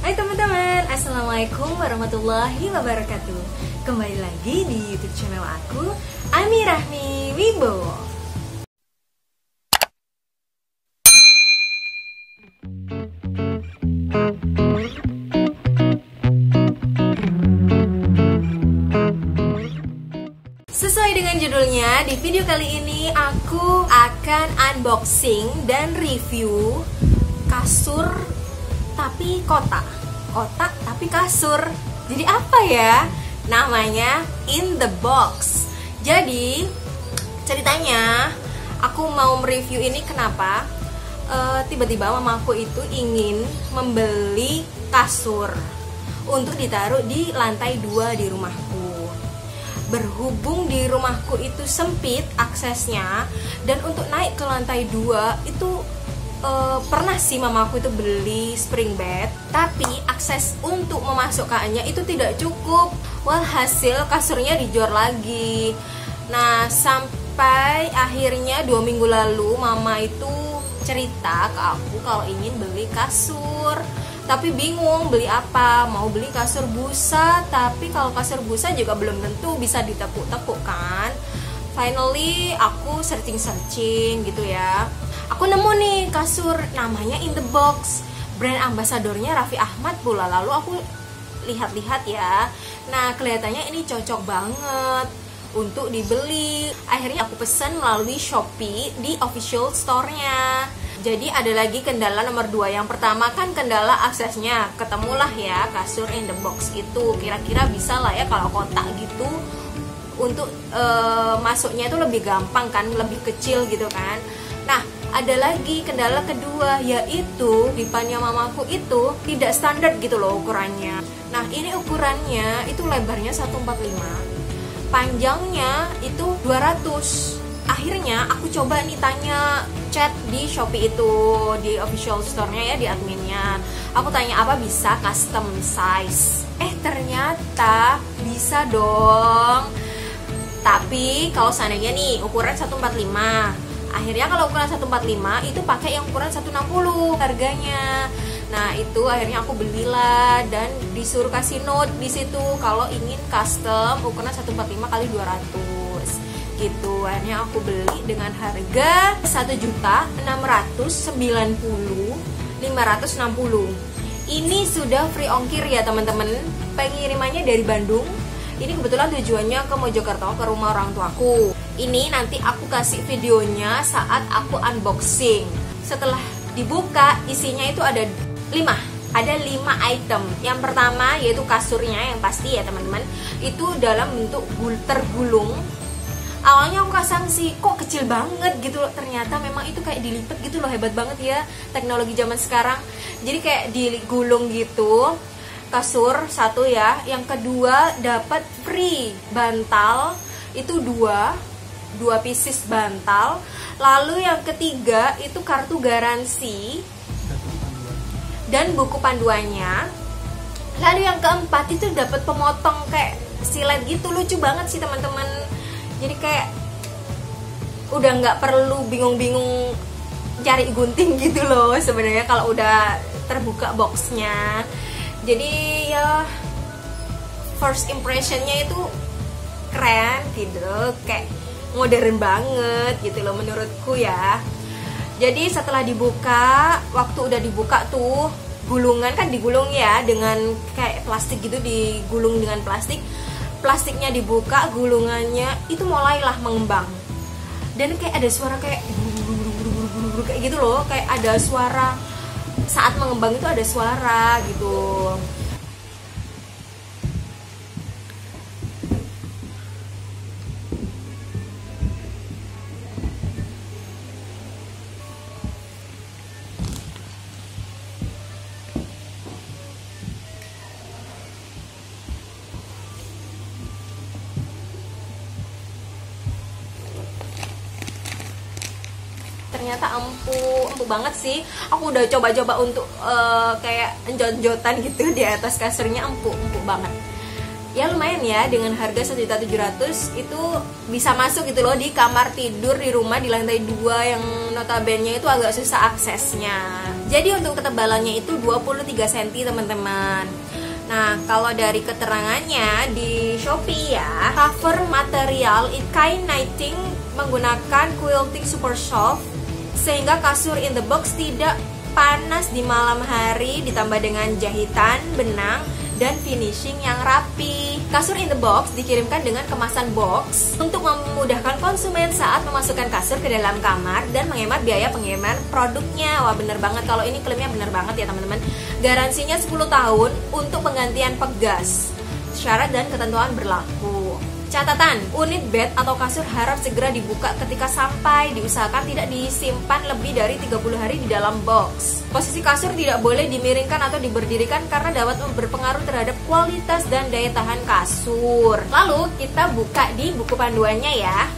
Hai teman-teman, Assalamualaikum warahmatullahi wabarakatuh. Kembali lagi di YouTube channel aku, Ami Rahmi Wibowo. Sesuai dengan judulnya, di video kali ini aku akan unboxing dan review kasur tapi kotak tapi kasur. Jadi apa ya? Namanya In The Box. Jadi ceritanya aku mau mereview ini kenapa? Tiba-tiba mamaku itu ingin membeli kasur untuk ditaruh di lantai 2 di rumahku. Berhubung di rumahku itu sempit aksesnya, dan untuk naik ke lantai 2 itu pernah sih mamaku itu beli spring bed, tapi akses untuk memasukkannya itu tidak cukup. Walhasil kasurnya dijual lagi. Nah, sampai akhirnya 2 minggu lalu mama itu cerita ke aku kalau ingin beli kasur, tapi bingung beli apa. Mau beli kasur busa, tapi kalau kasur busa juga belum tentu bisa ditekuk-tekuk kan. Finally aku searching gitu ya. Aku nemu nih kasur namanya In The Box. Brand ambasadornya Raffi Ahmad pula. Lalu aku lihat-lihat ya. Nah, kelihatannya ini cocok banget untuk dibeli. Akhirnya aku pesan melalui Shopee di official store-nya. Jadi ada lagi kendala nomor 2. Yang pertama kan kendala aksesnya. Ketemulah ya kasur In The Box itu. Kira-kira bisa lah ya kalau kotak gitu. Untuk masuknya itu lebih gampang kan, lebih kecil gitu kan. Nah, ada lagi kendala kedua, yaitu dipannya mamaku itu tidak standar gitu loh ukurannya. Nah, ini ukurannya itu lebarnya 145, panjangnya itu 200. Akhirnya aku coba nih tanya chat di Shopee itu, di official store-nya ya, di adminnya. Aku tanya apa bisa custom size. Ternyata bisa dong. Tapi kalau seandainya nih ukuran 145, akhirnya kalau ukuran 145 itu pakai yang ukuran 160 harganya. Nah, itu akhirnya aku belilah dan disuruh kasih note di situ kalau ingin custom ukuran 145 kali 200 gitu. Akhirnya aku beli dengan harga 1.690.560. Ini sudah free ongkir ya teman-teman. Pengirimannya dari Bandung. Ini kebetulan tujuannya ke Mojokerto, ke rumah orang tuaku. Ini nanti aku kasih videonya saat aku unboxing. Setelah dibuka, isinya itu ada 5 item. Yang pertama yaitu kasurnya, yang pasti ya teman-teman. Itu dalam bentuk tergulung. Awalnya aku sangsi, kok kecil banget gitu loh. Ternyata memang itu kayak dilipat gitu loh. Hebat banget ya teknologi zaman sekarang. Jadi kayak digulung gitu. Kasur satu ya. Yang kedua dapat free bantal. Itu dua pieces bantal. Lalu yang ketiga itu kartu garansi dan buku panduannya. Lalu yang keempat itu dapat pemotong kayak silet gitu. Lucu banget sih teman-teman. Jadi kayak udah nggak perlu bingung-bingung cari gunting gitu loh sebenarnya kalau udah terbuka boxnya. Jadi ya first impressionnya itu keren gitu, kayak modern banget gitu loh menurutku ya. Jadi setelah dibuka, waktu udah dibuka tuh gulungan kan digulung ya dengan kayak plastik gitu, digulung dengan plastik. Plastiknya dibuka, gulungannya itu mulailah mengembang. Dan kayak ada suara kayak kayak gitu loh, kayak ada suara saat mengembang itu ada suara gitu. Ternyata empuk banget sih. Aku udah coba-coba untuk kayak enjot-enjotan gitu di atas kasurnya, empuk banget. ya lumayan ya, dengan harga 1.700.000 itu bisa masuk gitu loh di kamar tidur di rumah di lantai 2 yang notabene itu agak susah aksesnya. Jadi untuk ketebalannya itu 23 cm teman-teman. Nah, kalau dari keterangannya di Shopee ya, cover material kain nighting menggunakan quilting super soft sehingga kasur in the box tidak panas di malam hari, ditambah dengan jahitan, benang, dan finishing yang rapi. Kasur in the box dikirimkan dengan kemasan box untuk memudahkan konsumen saat memasukkan kasur ke dalam kamar dan menghemat biaya pengiriman produknya. Wah, bener banget, kalau ini klaimnya bener banget ya teman-teman. Garansinya 10 tahun untuk penggantian pegas. Syarat dan ketentuan berlaku. Catatan, unit bed atau kasur harap segera dibuka ketika sampai. Diusahakan tidak disimpan lebih dari 30 hari di dalam box. Posisi kasur tidak boleh dimiringkan atau diberdirikan karena dapat berpengaruh terhadap kualitas dan daya tahan kasur. Lalu kita buka di buku panduannya ya.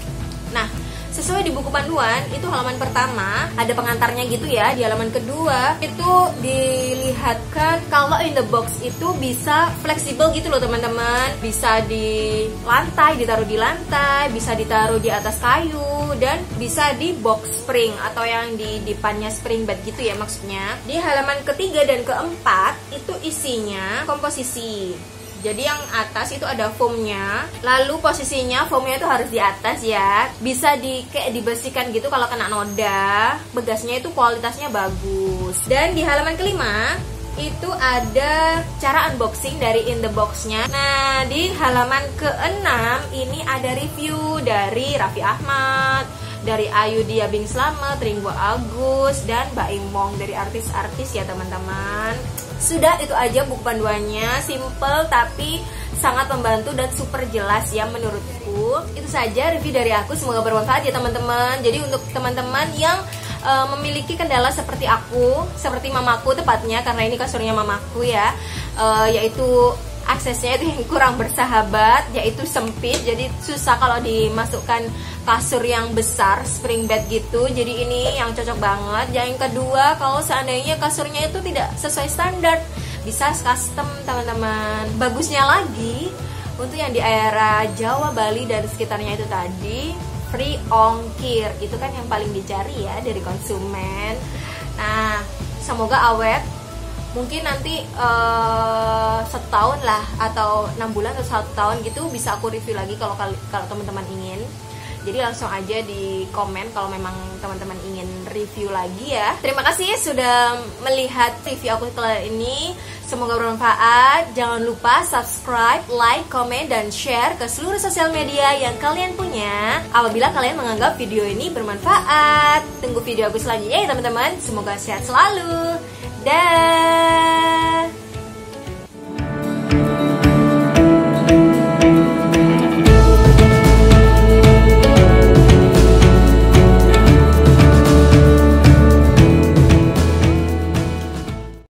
Nah, sesuai di buku panduan itu halaman pertama ada pengantarnya gitu ya. Di halaman kedua itu dilihatkan kalau in the box itu bisa fleksibel gitu loh teman-teman. Bisa di lantai, ditaruh di lantai, bisa ditaruh di atas kayu, dan bisa di box spring atau yang di depannya spring bed gitu ya maksudnya. Di halaman ketiga dan keempat itu isinya komposisi. Jadi yang atas itu ada foamnya, lalu posisinya foamnya itu harus di atas ya. Bisa kayak dibersihkan gitu kalau kena noda. Begasnya itu kualitasnya bagus. Dan di halaman kelima itu ada cara unboxing dari in the box-nya. Nah, di halaman ke-6 ini ada review dari Raffi Ahmad, dari Ayu Dia Bing Slamet, Ringgo Agus, dan Mbak Imong, dari artis-artis ya teman-teman. Sudah, itu aja buku panduannya, simple tapi sangat membantu dan super jelas ya menurutku. Itu saja review dari aku, semoga bermanfaat ya teman-teman. Jadi untuk teman-teman yang memiliki kendala seperti aku, seperti mamaku tepatnya, karena ini kasurnya mamaku ya, yaitu aksesnya itu yang kurang bersahabat, yaitu sempit, jadi susah kalau dimasukkan kasur yang besar, spring bed gitu. Jadi ini yang cocok banget. Yang kedua, kalau seandainya kasurnya itu tidak sesuai standar, bisa custom teman-teman. Bagusnya lagi, untuk yang di area Jawa, Bali, dan sekitarnya itu tadi, free ongkir. Itu kan yang paling dicari ya dari konsumen. Nah, semoga awet. Mungkin nanti setahun lah, atau 6 bulan atau 1 tahun gitu bisa aku review lagi kalau teman-teman ingin. Jadi langsung aja di komen kalau memang teman-teman ingin review lagi ya. Terima kasih sudah melihat review aku kali ini. Semoga bermanfaat. Jangan lupa subscribe, like, komen, dan share ke seluruh sosial media yang kalian punya apabila kalian menganggap video ini bermanfaat. Tunggu video aku selanjutnya ya teman-teman. Semoga sehat selalu. Dah.